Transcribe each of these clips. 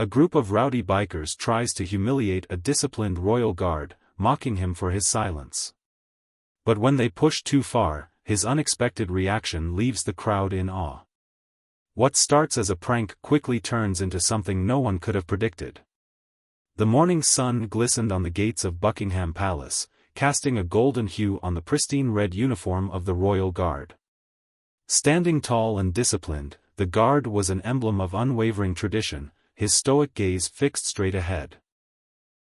A group of rowdy bikers tries to humiliate a disciplined royal guard, mocking him for his silence. But when they push too far, his unexpected reaction leaves the crowd in awe. What starts as a prank quickly turns into something no one could have predicted. The morning sun glistened on the gates of Buckingham Palace, casting a golden hue on the pristine red uniform of the royal guard. Standing tall and disciplined, the guard was an emblem of unwavering tradition, his stoic gaze fixed straight ahead.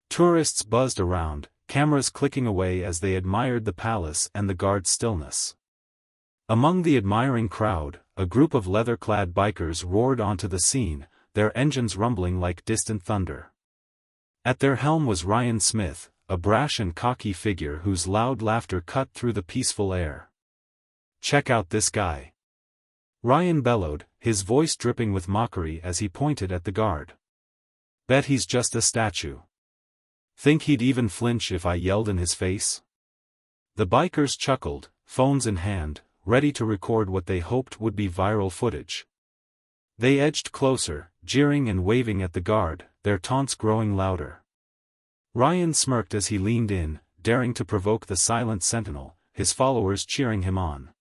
Tourists buzzed around, cameras clicking away as they admired the palace and the guard's stillness. Among the admiring crowd, a group of leather-clad bikers roared onto the scene, their engines rumbling like distant thunder. At their helm was Ryan Smith, a brash and cocky figure whose loud laughter cut through the peaceful air. "Check out this guy!" Ryan bellowed, his voice dripping with mockery as he pointed at the guard. "Bet he's just a statue. Think he'd even flinch if I yelled in his face?" The bikers chuckled, phones in hand, ready to record what they hoped would be viral footage. They edged closer, jeering and waving at the guard, their taunts growing louder. Ryan smirked as he leaned in, daring to provoke the silent sentinel, his followers cheering him on.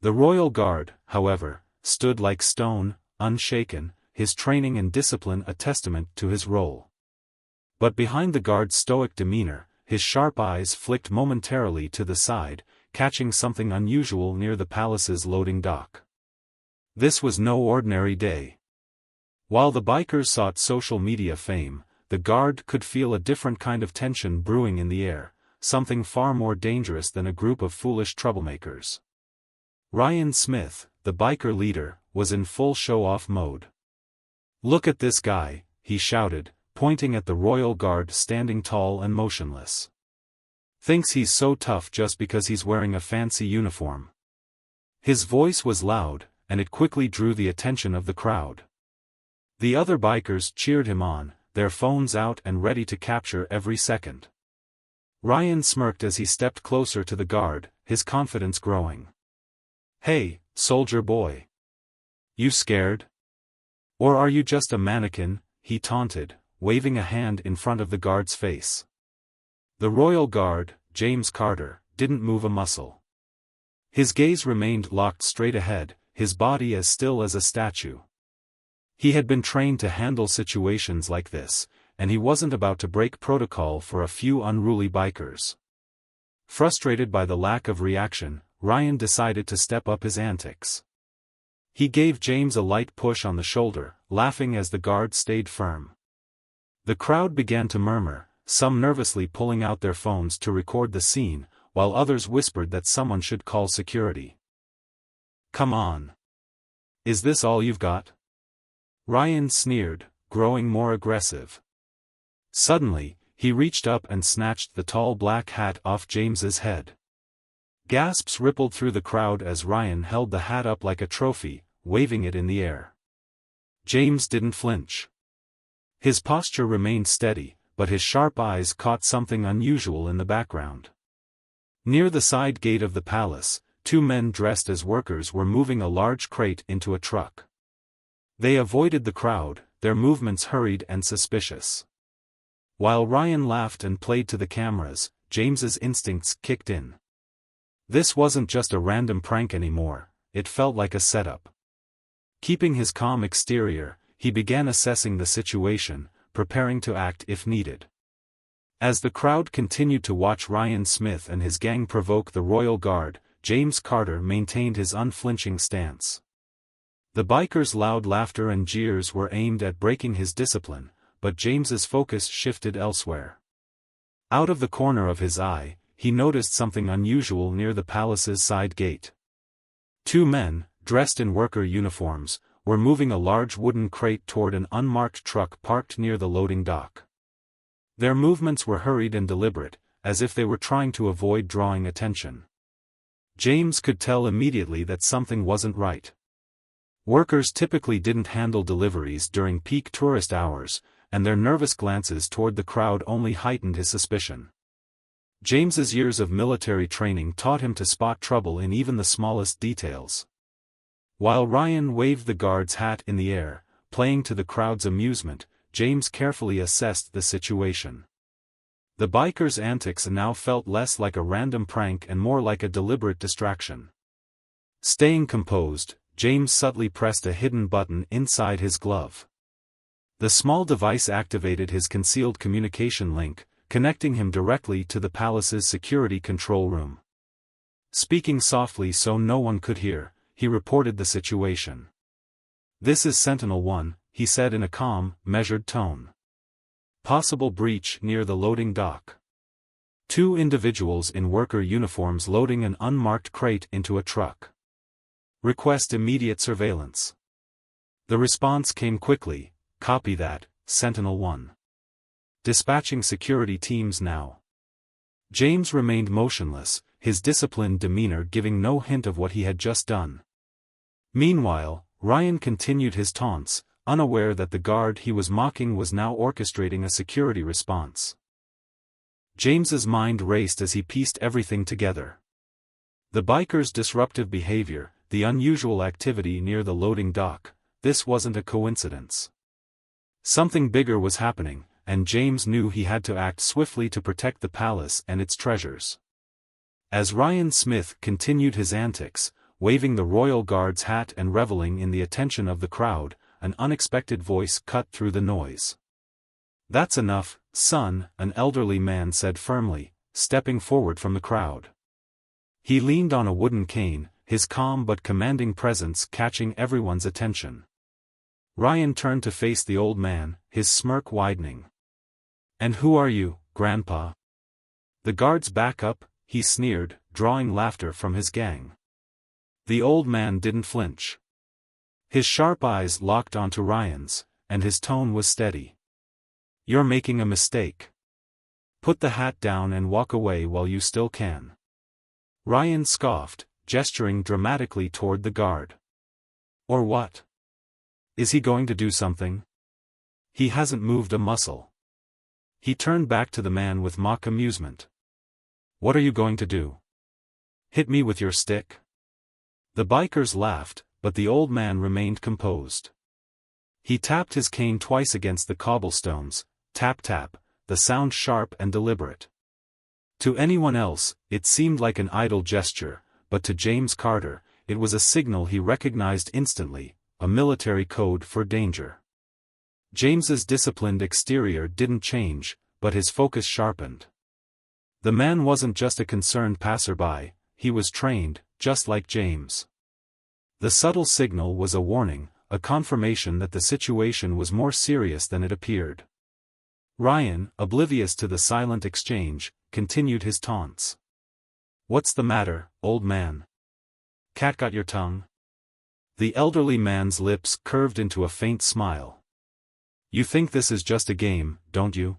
The royal guard, however, stood like stone, unshaken, his training and discipline a testament to his role. But behind the guard's stoic demeanor, his sharp eyes flicked momentarily to the side, catching something unusual near the palace's loading dock. This was no ordinary day. While the bikers sought social media fame, the guard could feel a different kind of tension brewing in the air, something far more dangerous than a group of foolish troublemakers. Ryan Smith, the biker leader, was in full show-off mode. "Look at this guy," he shouted, pointing at the royal guard standing tall and motionless. "Thinks he's so tough just because he's wearing a fancy uniform." His voice was loud, and it quickly drew the attention of the crowd. The other bikers cheered him on, their phones out and ready to capture every second. Ryan smirked as he stepped closer to the guard, his confidence growing. "Hey, soldier boy. You scared? Or are you just a mannequin?" he taunted, waving a hand in front of the guard's face. The royal guard, James Carter, didn't move a muscle. His gaze remained locked straight ahead, his body as still as a statue. He had been trained to handle situations like this, and he wasn't about to break protocol for a few unruly bikers. Frustrated by the lack of reaction, Ryan decided to step up his antics. He gave James a light push on the shoulder, laughing as the guard stayed firm. The crowd began to murmur, some nervously pulling out their phones to record the scene, while others whispered that someone should call security. "Come on. Is this all you've got?" Ryan sneered, growing more aggressive. Suddenly, he reached up and snatched the tall black hat off James's head. Gasps rippled through the crowd as Ryan held the hat up like a trophy, waving it in the air. James didn't flinch. His posture remained steady, but his sharp eyes caught something unusual in the background. Near the side gate of the palace, two men dressed as workers were moving a large crate into a truck. They avoided the crowd, their movements hurried and suspicious. While Ryan laughed and played to the cameras, James's instincts kicked in. This wasn't just a random prank anymore, it felt like a setup. Keeping his calm exterior, he began assessing the situation, preparing to act if needed. As the crowd continued to watch Ryan Smith and his gang provoke the royal guard, James Carter maintained his unflinching stance. The bikers' loud laughter and jeers were aimed at breaking his discipline, but James's focus shifted elsewhere. Out of the corner of his eye, he noticed something unusual near the palace's side gate. Two men, dressed in worker uniforms, were moving a large wooden crate toward an unmarked truck parked near the loading dock. Their movements were hurried and deliberate, as if they were trying to avoid drawing attention. James could tell immediately that something wasn't right. Workers typically didn't handle deliveries during peak tourist hours, and their nervous glances toward the crowd only heightened his suspicion. James's years of military training taught him to spot trouble in even the smallest details. While Ryan waved the guard's hat in the air, playing to the crowd's amusement, James carefully assessed the situation. The biker's antics now felt less like a random prank and more like a deliberate distraction. Staying composed, James subtly pressed a hidden button inside his glove. The small device activated his concealed communication link, connecting him directly to the palace's security control room. Speaking softly so no one could hear, he reported the situation. "This is Sentinel-1, he said in a calm, measured tone. "Possible breach near the loading dock. 2 individuals in worker uniforms loading an unmarked crate into a truck. Request immediate surveillance." The response came quickly, "Copy that, Sentinel-1. Dispatching security teams now." James remained motionless, his disciplined demeanor giving no hint of what he had just done. Meanwhile, Ryan continued his taunts, unaware that the guard he was mocking was now orchestrating a security response. James's mind raced as he pieced everything together. The biker's disruptive behavior, the unusual activity near the loading dock, this wasn't a coincidence. Something bigger was happening, and James knew he had to act swiftly to protect the palace and its treasures. As Ryan Smith continued his antics, waving the royal guard's hat and reveling in the attention of the crowd, an unexpected voice cut through the noise. "That's enough, son," an elderly man said firmly, stepping forward from the crowd. He leaned on a wooden cane, his calm but commanding presence catching everyone's attention. Ryan turned to face the old man, his smirk widening. "And who are you, Grandpa?" "The guard's back up," he sneered, drawing laughter from his gang. The old man didn't flinch. His sharp eyes locked onto Ryan's, and his tone was steady. "You're making a mistake. Put the hat down and walk away while you still can." Ryan scoffed, gesturing dramatically toward the guard. "Or what? Is he going to do something? He hasn't moved a muscle." He turned back to the man with mock amusement. "What are you going to do? Hit me with your stick?" The bikers laughed, but the old man remained composed. He tapped his cane twice against the cobblestones, tap tap, the sound sharp and deliberate. To anyone else, it seemed like an idle gesture, but to James Carter, it was a signal he recognized instantly, a military code for danger. James's disciplined exterior didn't change, but his focus sharpened. The man wasn't just a concerned passerby, he was trained, just like James. The subtle signal was a warning, a confirmation that the situation was more serious than it appeared. Ryan, oblivious to the silent exchange, continued his taunts. "What's the matter, old man? Cat got your tongue?" The elderly man's lips curved into a faint smile. "You think this is just a game, don't you?"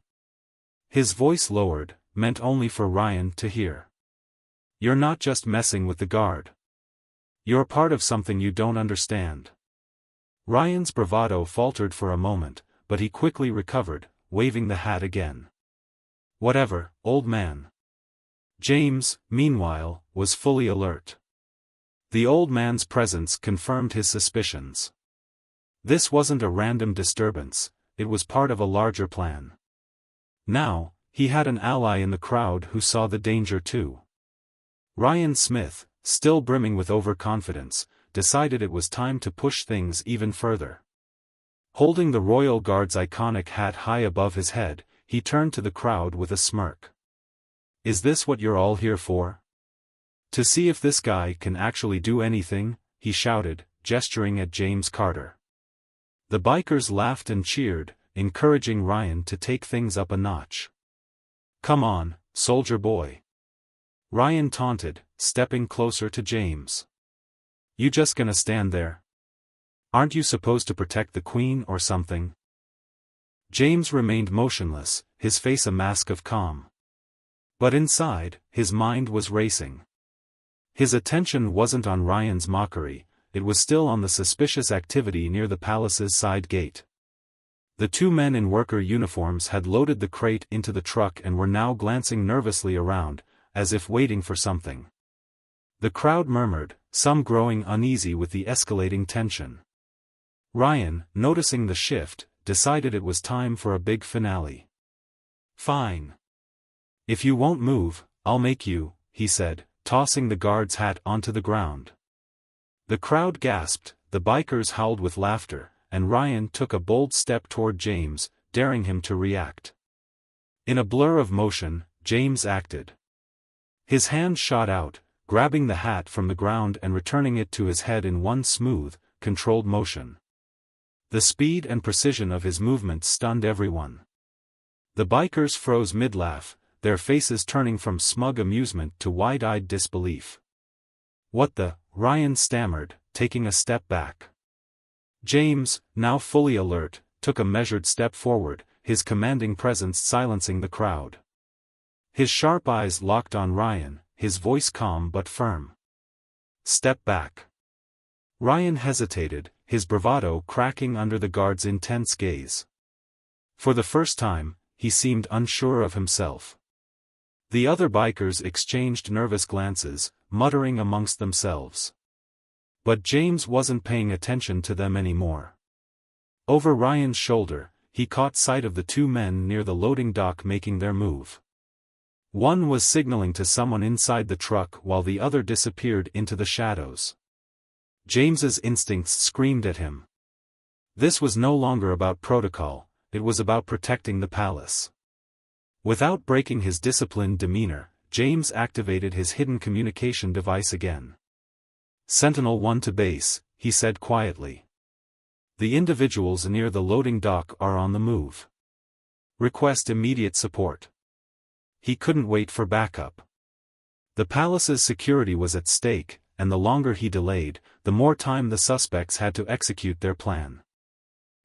His voice lowered, meant only for Ryan to hear. "You're not just messing with the guard. You're part of something you don't understand." Ryan's bravado faltered for a moment, but he quickly recovered, waving the hat again. "Whatever, old man." James, meanwhile, was fully alert. The old man's presence confirmed his suspicions. This wasn't a random disturbance, it was part of a larger plan. Now, he had an ally in the crowd who saw the danger too. Ryan Smith, still brimming with overconfidence, decided it was time to push things even further. Holding the royal guard's iconic hat high above his head, he turned to the crowd with a smirk. "Is this what you're all here for? To see if this guy can actually do anything?" he shouted, gesturing at James Carter. The bikers laughed and cheered, encouraging Ryan to take things up a notch. "Come on, soldier boy." Ryan taunted, stepping closer to James. "You just gonna stand there? Aren't you supposed to protect the queen or something?" James remained motionless, his face a mask of calm. But inside, his mind was racing. His attention wasn't on Ryan's mockery, it was still on the suspicious activity near the palace's side gate. The 2 men in worker uniforms had loaded the crate into the truck and were now glancing nervously around, as if waiting for something. The crowd murmured, some growing uneasy with the escalating tension. Ryan, noticing the shift, decided it was time for a big finale. "Fine. If you won't move, I'll make you," he said, tossing the guard's hat onto the ground. The crowd gasped, the bikers howled with laughter, and Ryan took a bold step toward James, daring him to react. In a blur of motion, James acted. His hand shot out, grabbing the hat from the ground and returning it to his head in one smooth, controlled motion. The speed and precision of his movements stunned everyone. The bikers froze mid-laugh, their faces turning from smug amusement to wide-eyed disbelief. "What the?" Ryan stammered, taking a step back. James, now fully alert, took a measured step forward, his commanding presence silencing the crowd. His sharp eyes locked on Ryan, his voice calm but firm. "Step back." Ryan hesitated, his bravado cracking under the guard's intense gaze. For the first time, he seemed unsure of himself. The other bikers exchanged nervous glances, muttering amongst themselves. But James wasn't paying attention to them anymore. Over Ryan's shoulder, he caught sight of the two men near the loading dock making their move. One was signaling to someone inside the truck while the other disappeared into the shadows. James's instincts screamed at him. This was no longer about protocol, it was about protecting the palace. Without breaking his disciplined demeanor, James activated his hidden communication device again. "Sentinel 1 to base," he said quietly. "The individuals near the loading dock are on the move. Request immediate support." He couldn't wait for backup. The palace's security was at stake, and the longer he delayed, the more time the suspects had to execute their plan.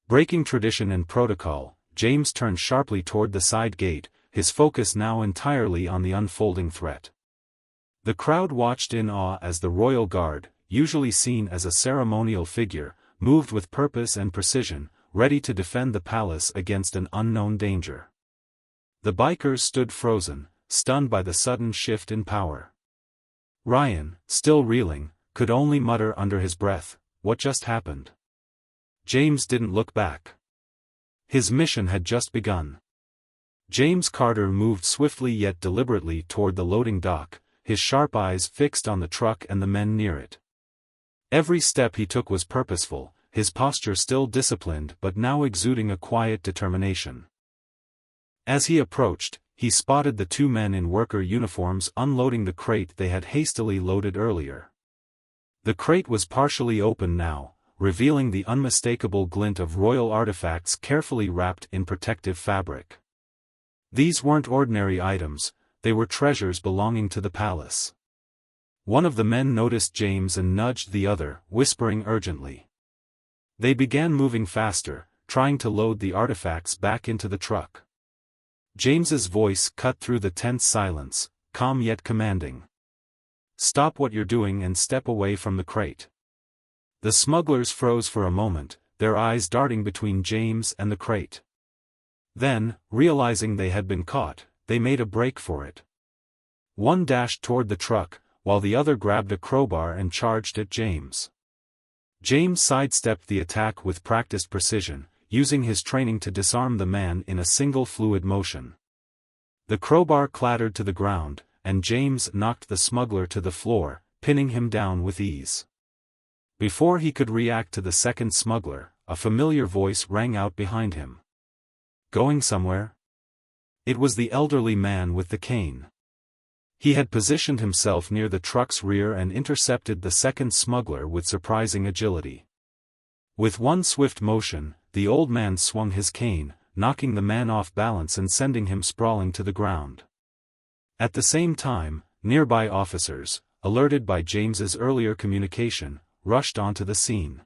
Breaking tradition and protocol, James turned sharply toward the side gate, his focus now entirely on the unfolding threat. The crowd watched in awe as the royal guard, usually seen as a ceremonial figure, moved with purpose and precision, ready to defend the palace against an unknown danger. The bikers stood frozen, stunned by the sudden shift in power. Ryan, still reeling, could only mutter under his breath, "What just happened?" James didn't look back. His mission had just begun. James Carter moved swiftly yet deliberately toward the loading dock, his sharp eyes fixed on the truck and the men near it. Every step he took was purposeful, his posture still disciplined but now exuding a quiet determination. As he approached, he spotted the two men in worker uniforms unloading the crate they had hastily loaded earlier. The crate was partially open now, revealing the unmistakable glint of royal artifacts carefully wrapped in protective fabric. These weren't ordinary items, they were treasures belonging to the palace. One of the men noticed James and nudged the other, whispering urgently. They began moving faster, trying to load the artifacts back into the truck. James's voice cut through the tense silence, calm yet commanding. "Stop what you're doing and step away from the crate." The smugglers froze for a moment, their eyes darting between James and the crate. Then, realizing they had been caught, they made a break for it. One dashed toward the truck, while the other grabbed a crowbar and charged at James. James sidestepped the attack with practiced precision, using his training to disarm the man in a single fluid motion. The crowbar clattered to the ground, and James knocked the smuggler to the floor, pinning him down with ease. Before he could react to the second smuggler, a familiar voice rang out behind him. "Going somewhere?" It was the elderly man with the cane. He had positioned himself near the truck's rear and intercepted the second smuggler with surprising agility. With one swift motion, the old man swung his cane, knocking the man off balance and sending him sprawling to the ground. At the same time, nearby officers, alerted by James's earlier communication, rushed onto the scene.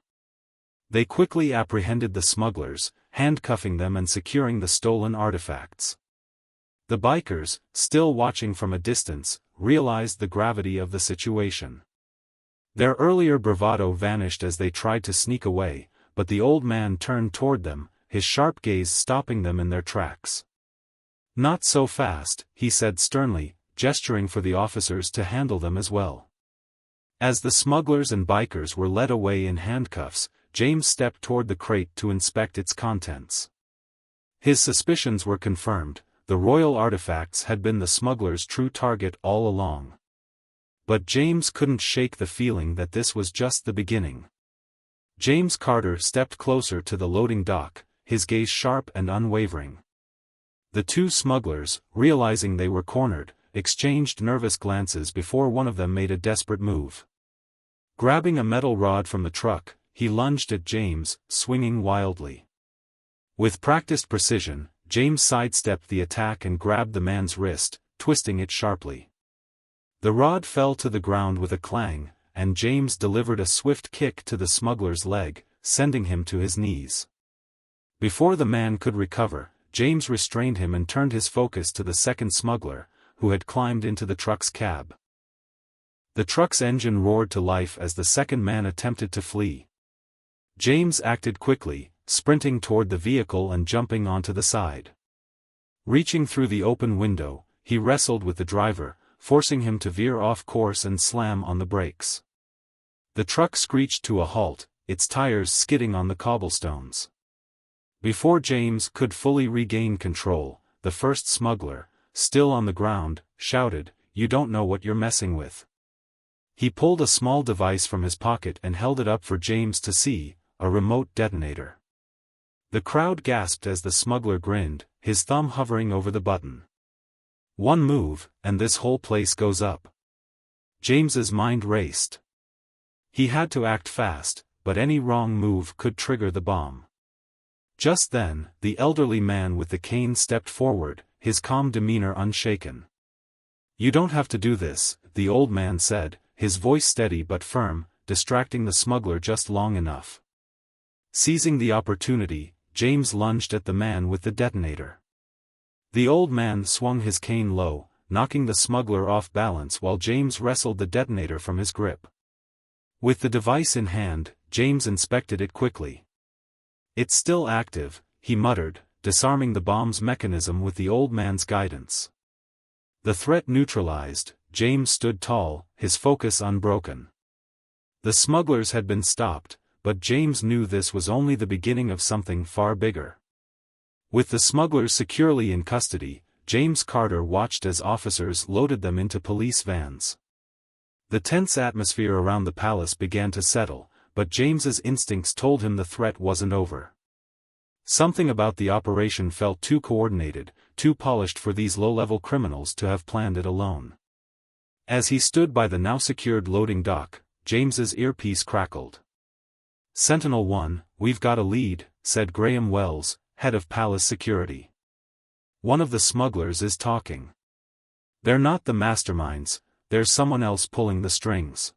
They quickly apprehended the smugglers, handcuffing them and securing the stolen artifacts. The bikers, still watching from a distance, realized the gravity of the situation. Their earlier bravado vanished as they tried to sneak away, but the old man turned toward them, his sharp gaze stopping them in their tracks. "Not so fast," he said sternly, gesturing for the officers to handle them as well. As the smugglers and bikers were led away in handcuffs, James stepped toward the crate to inspect its contents. His suspicions were confirmed. The royal artifacts had been the smugglers' true target all along. But James couldn't shake the feeling that this was just the beginning. James Carter stepped closer to the loading dock, his gaze sharp and unwavering. The two smugglers, realizing they were cornered, exchanged nervous glances before one of them made a desperate move. Grabbing a metal rod from the truck, he lunged at James, swinging wildly. With practiced precision, James sidestepped the attack and grabbed the man's wrist, twisting it sharply. The rod fell to the ground with a clang, and James delivered a swift kick to the smuggler's leg, sending him to his knees. Before the man could recover, James restrained him and turned his focus to the second smuggler, who had climbed into the truck's cab. The truck's engine roared to life as the second man attempted to flee. James acted quickly, sprinting toward the vehicle and jumping onto the side. Reaching through the open window, he wrestled with the driver, forcing him to veer off course and slam on the brakes. The truck screeched to a halt, its tires skidding on the cobblestones. Before James could fully regain control, the first smuggler, still on the ground, shouted, "You don't know what you're messing with." He pulled a small device from his pocket and held it up for James to see, a remote detonator. The crowd gasped as the smuggler grinned, his thumb hovering over the button. One move, and this whole place goes up. James's mind raced. He had to act fast, but any wrong move could trigger the bomb. Just then, the elderly man with the cane stepped forward, his calm demeanor unshaken. "You don't have to do this," the old man said, his voice steady but firm, distracting the smuggler just long enough. Seizing the opportunity, James lunged at the man with the detonator. The old man swung his cane low, knocking the smuggler off balance while James wrestled the detonator from his grip. With the device in hand, James inspected it quickly. "It's still active," he muttered, disarming the bomb's mechanism with the old man's guidance. The threat neutralized, James stood tall, his focus unbroken. The smugglers had been stopped, but James knew this was only the beginning of something far bigger. With the smugglers securely in custody, James Carter watched as officers loaded them into police vans. The tense atmosphere around the palace began to settle, but James's instincts told him the threat wasn't over. Something about the operation felt too coordinated, too polished for these low-level criminals to have planned it alone. As he stood by the now secured loading dock, James's earpiece crackled. "Sentinel-1, we've got a lead," said Graham Wells, head of palace security. "One of the smugglers is talking. They're not the masterminds, there's someone else pulling the strings."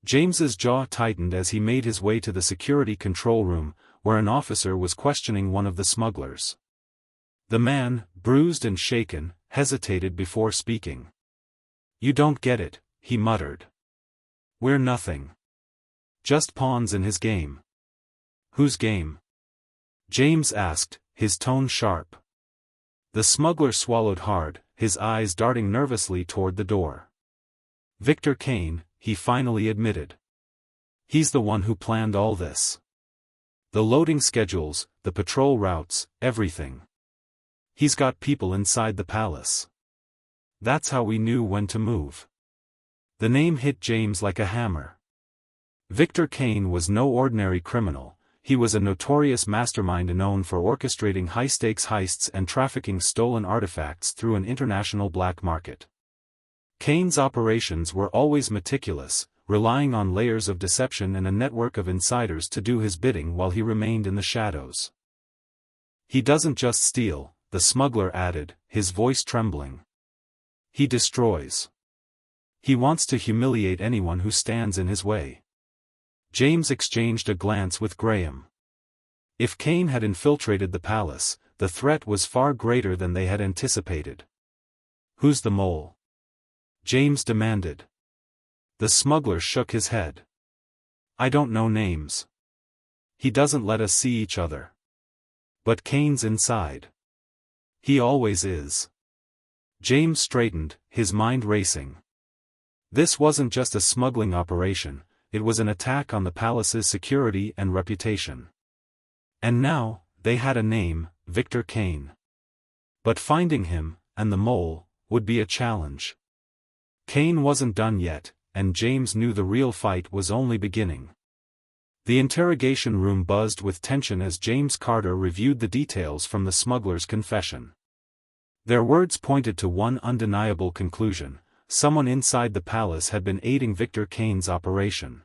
James's jaw tightened as he made his way to the security control room, where an officer was questioning one of the smugglers. The man, bruised and shaken, hesitated before speaking. "You don't get it," he muttered. "We're nothing. Just pawns in his game." "Whose game?" James asked, his tone sharp. The smuggler swallowed hard, his eyes darting nervously toward the door. "Victor Kane," he finally admitted. "He's the one who planned all this. The loading schedules, the patrol routes, everything. He's got people inside the palace. That's how we knew when to move." The name hit James like a hammer. Victor Kane was no ordinary criminal. He was a notorious mastermind known for orchestrating high-stakes heists and trafficking stolen artifacts through an international black market. Kane's operations were always meticulous, relying on layers of deception and a network of insiders to do his bidding while he remained in the shadows. "He doesn't just steal," the smuggler added, his voice trembling. "He destroys. He wants to humiliate anyone who stands in his way." James exchanged a glance with Graham. If Kane had infiltrated the palace, the threat was far greater than they had anticipated. "Who's the mole?" James demanded. The smuggler shook his head. "I don't know names. He doesn't let us see each other. But Kane's inside. He always is." James straightened, his mind racing. This wasn't just a smuggling operation, it was an attack on the palace's security and reputation. And now, they had a name, Victor Kane. But finding him, and the mole, would be a challenge. Kane wasn't done yet, and James knew the real fight was only beginning. The interrogation room buzzed with tension as James Carter reviewed the details from the smuggler's confession. Their words pointed to one undeniable conclusion: someone inside the palace had been aiding Victor Kane's operation.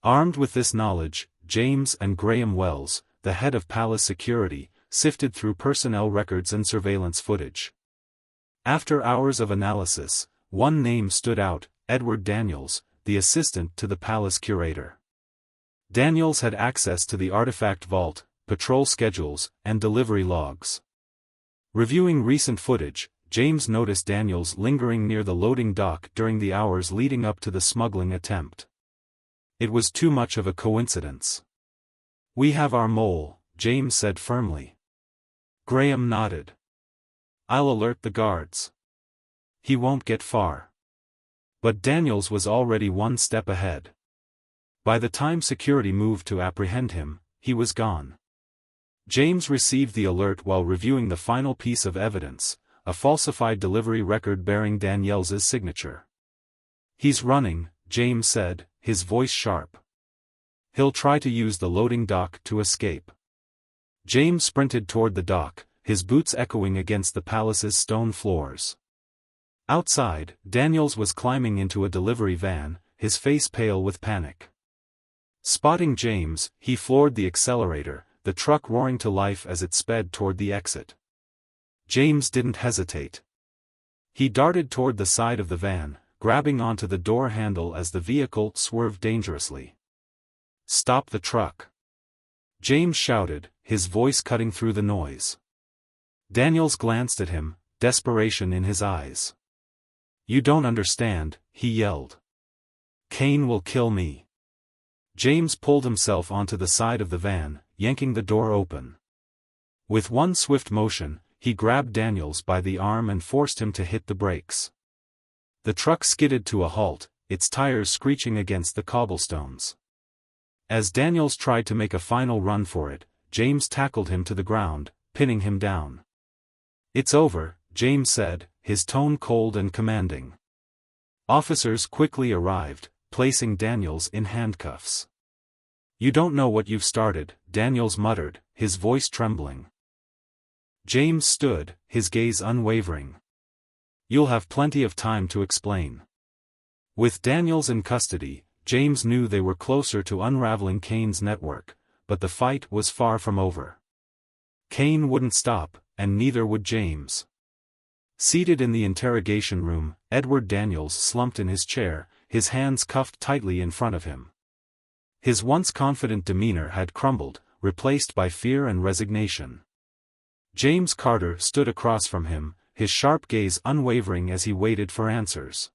Armed with this knowledge, James and Graham Wells, the head of palace security, sifted through personnel records and surveillance footage. After hours of analysis, one name stood out: Edward Daniels, the assistant to the palace curator. Daniels had access to the artifact vault, patrol schedules, and delivery logs. Reviewing recent footage, James noticed Daniels lingering near the loading dock during the hours leading up to the smuggling attempt. It was too much of a coincidence. "We have our mole," James said firmly. Graham nodded. "I'll alert the guards." "He won't get far." But Daniels was already one step ahead. By the time security moved to apprehend him, he was gone. James received the alert while reviewing the final piece of evidence, a falsified delivery record bearing Daniels's signature. "He's running," James said, his voice sharp. "He'll try to use the loading dock to escape." James sprinted toward the dock, his boots echoing against the palace's stone floors. Outside, Daniels was climbing into a delivery van, his face pale with panic. Spotting James, he floored the accelerator, the truck roaring to life as it sped toward the exit. James didn't hesitate. He darted toward the side of the van, grabbing onto the door handle as the vehicle swerved dangerously. "Stop the truck!" James shouted, his voice cutting through the noise. Daniels glanced at him, desperation in his eyes. "You don't understand," he yelled. "Kane will kill me." James pulled himself onto the side of the van, yanking the door open. With one swift motion, he grabbed Daniels by the arm and forced him to hit the brakes. The truck skidded to a halt, its tires screeching against the cobblestones. As Daniels tried to make a final run for it, James tackled him to the ground, pinning him down. "It's over," James said, his tone cold and commanding. Officers quickly arrived, placing Daniels in handcuffs. "You don't know what you've started," Daniels muttered, his voice trembling. James stood, his gaze unwavering. "You'll have plenty of time to explain." With Daniels in custody, James knew they were closer to unraveling Kane's network, but the fight was far from over. Kane wouldn't stop, and neither would James. Seated in the interrogation room, Edward Daniels slumped in his chair, his hands cuffed tightly in front of him. His once confident demeanor had crumbled, replaced by fear and resignation. James Carter stood across from him, his sharp gaze unwavering as he waited for answers.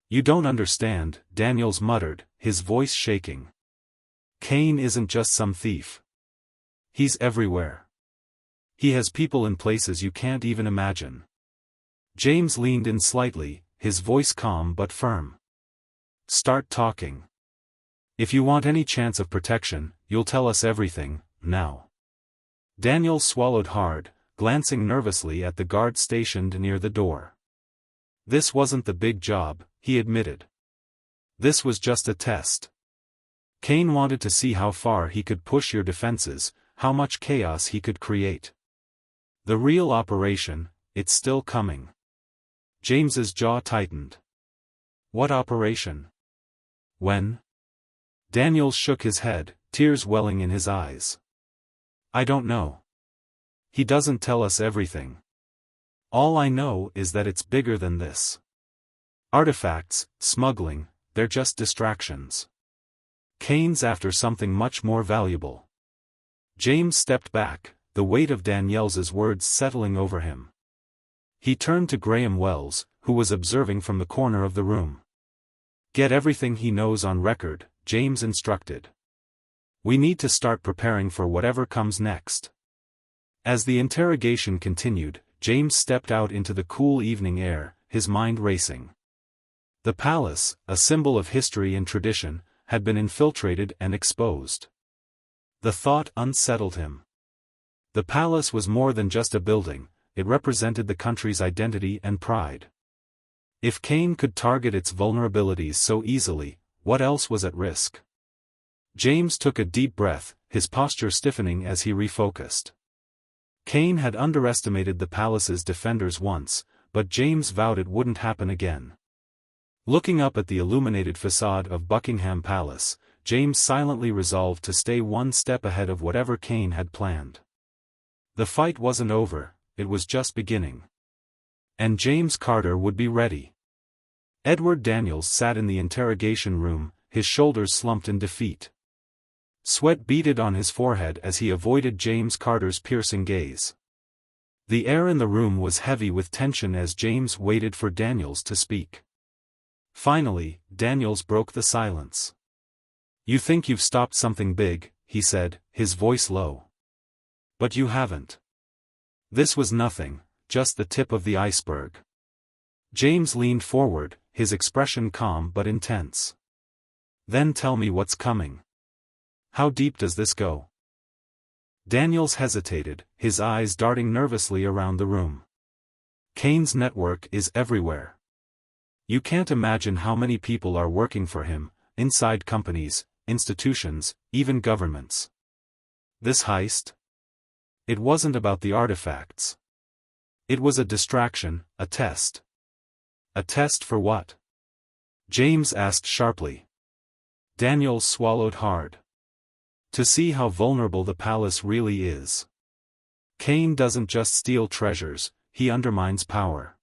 "You don't understand," Daniels muttered, his voice shaking. "Kane isn't just some thief. He's everywhere. He has people in places you can't even imagine." James leaned in slightly, his voice calm but firm. "Start talking. If you want any chance of protection, you'll tell us everything, now." Daniels swallowed hard, glancing nervously at the guard stationed near the door. "This wasn't the big job," he admitted. "This was just a test. Kane wanted to see how far he could push your defenses, how much chaos he could create. The real operation, it's still coming." James's jaw tightened. "What operation? When?" Daniels shook his head, tears welling in his eyes. "I don't know. He doesn't tell us everything. All I know is that it's bigger than this. Artifacts, smuggling, they're just distractions. Kane's after something much more valuable." James stepped back, the weight of Daniels's words settling over him. He turned to Graham Wells, who was observing from the corner of the room. "Get everything he knows on record," James instructed. "We need to start preparing for whatever comes next." As the interrogation continued, James stepped out into the cool evening air, his mind racing. The palace, a symbol of history and tradition, had been infiltrated and exposed. The thought unsettled him. The palace was more than just a building, it represented the country's identity and pride. If Kane could target its vulnerabilities so easily, what else was at risk? James took a deep breath, his posture stiffening as he refocused. Kane had underestimated the palace's defenders once, but James vowed it wouldn't happen again. Looking up at the illuminated facade of Buckingham Palace, James silently resolved to stay one step ahead of whatever Kane had planned. The fight wasn't over, it was just beginning. And James Carter would be ready. Edward Daniels sat in the interrogation room, his shoulders slumped in defeat. Sweat beaded on his forehead as he avoided James Carter's piercing gaze. The air in the room was heavy with tension as James waited for Daniels to speak. Finally, Daniels broke the silence. "You think you've stopped something big," he said, his voice low. "But you haven't. This was nothing, just the tip of the iceberg." James leaned forward, his expression calm but intense. "Then tell me what's coming. How deep does this go?" Daniels hesitated, his eyes darting nervously around the room. "Kane's network is everywhere. You can't imagine how many people are working for him, inside companies, institutions, even governments. This heist? It wasn't about the artifacts. It was a distraction, a test." "A test for what?" James asked sharply. Daniels swallowed hard. "To see how vulnerable the palace really is. Kane doesn't just steal treasures, he undermines power.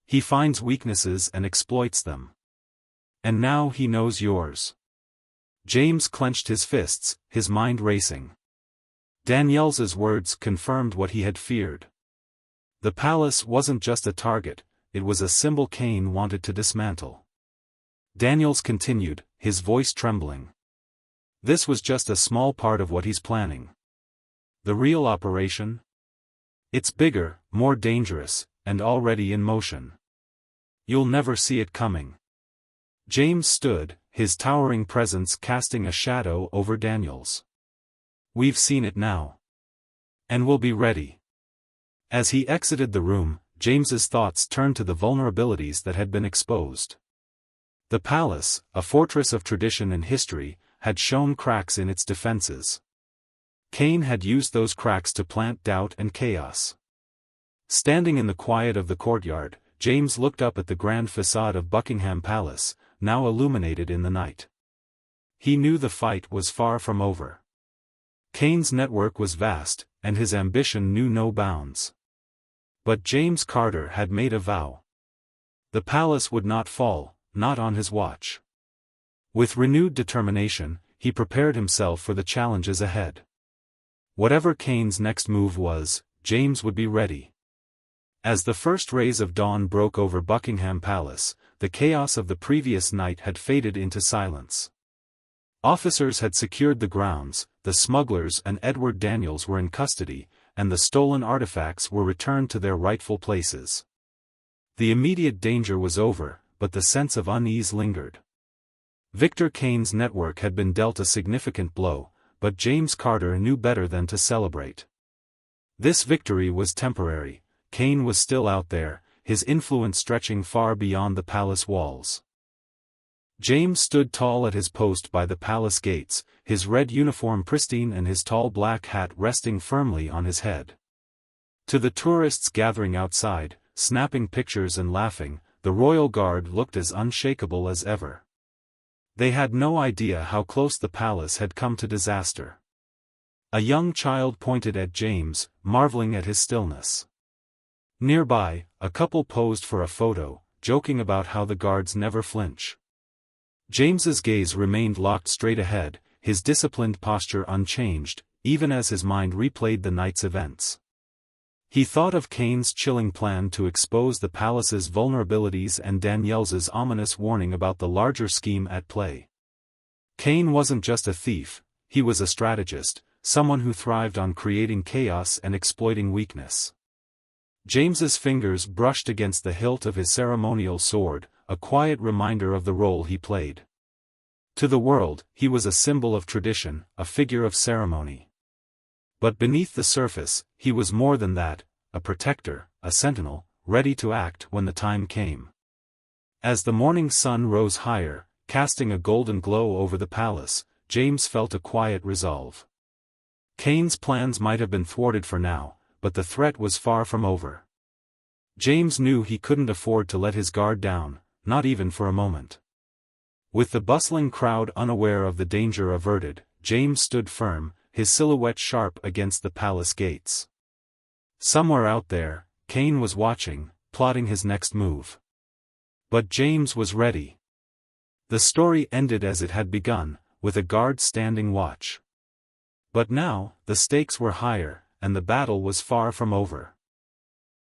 He finds weaknesses and exploits them. And now he knows yours." James clenched his fists, his mind racing. Daniels's words confirmed what he had feared. The palace wasn't just a target, it was a symbol Kane wanted to dismantle. Daniels continued, his voice trembling. "This was just a small part of what he's planning. The real operation? It's bigger, more dangerous, and already in motion. You'll never see it coming." James stood, his towering presence casting a shadow over Daniels. "We've seen it now. And we'll be ready." As he exited the room, James's thoughts turned to the vulnerabilities that had been exposed. The palace, a fortress of tradition and history, had shown cracks in its defenses. Kane had used those cracks to plant doubt and chaos. Standing in the quiet of the courtyard, James looked up at the grand facade of Buckingham Palace, now illuminated in the night. He knew the fight was far from over. Kane's network was vast, and his ambition knew no bounds. But James Carter had made a vow. The palace would not fall, not on his watch. With renewed determination, he prepared himself for the challenges ahead. Whatever Kane's next move was, James would be ready. As the first rays of dawn broke over Buckingham Palace, the chaos of the previous night had faded into silence. Officers had secured the grounds, the smugglers and Edward Daniels were in custody, and the stolen artifacts were returned to their rightful places. The immediate danger was over, but the sense of unease lingered. Victor Kane's network had been dealt a significant blow, but James Carter knew better than to celebrate. This victory was temporary. Kane was still out there, his influence stretching far beyond the palace walls. James stood tall at his post by the palace gates, his red uniform pristine and his tall black hat resting firmly on his head. To the tourists gathering outside, snapping pictures and laughing, the royal guard looked as unshakable as ever. They had no idea how close the palace had come to disaster. A young child pointed at James, marveling at his stillness. Nearby, a couple posed for a photo, joking about how the guards never flinch. James's gaze remained locked straight ahead, his disciplined posture unchanged, even as his mind replayed the night's events. He thought of Kane's chilling plan to expose the palace's vulnerabilities and Daniels's ominous warning about the larger scheme at play. Kane wasn't just a thief, he was a strategist, someone who thrived on creating chaos and exploiting weakness. James's fingers brushed against the hilt of his ceremonial sword, a quiet reminder of the role he played. To the world, he was a symbol of tradition, a figure of ceremony. But beneath the surface, he was more than that, a protector, a sentinel, ready to act when the time came. As the morning sun rose higher, casting a golden glow over the palace, James felt a quiet resolve. Kane's plans might have been thwarted for now, but the threat was far from over. James knew he couldn't afford to let his guard down, not even for a moment. With the bustling crowd unaware of the danger averted, James stood firm, his silhouette sharp against the palace gates. Somewhere out there, Kane was watching, plotting his next move. But James was ready. The story ended as it had begun, with a guard standing watch. But now, the stakes were higher, and the battle was far from over.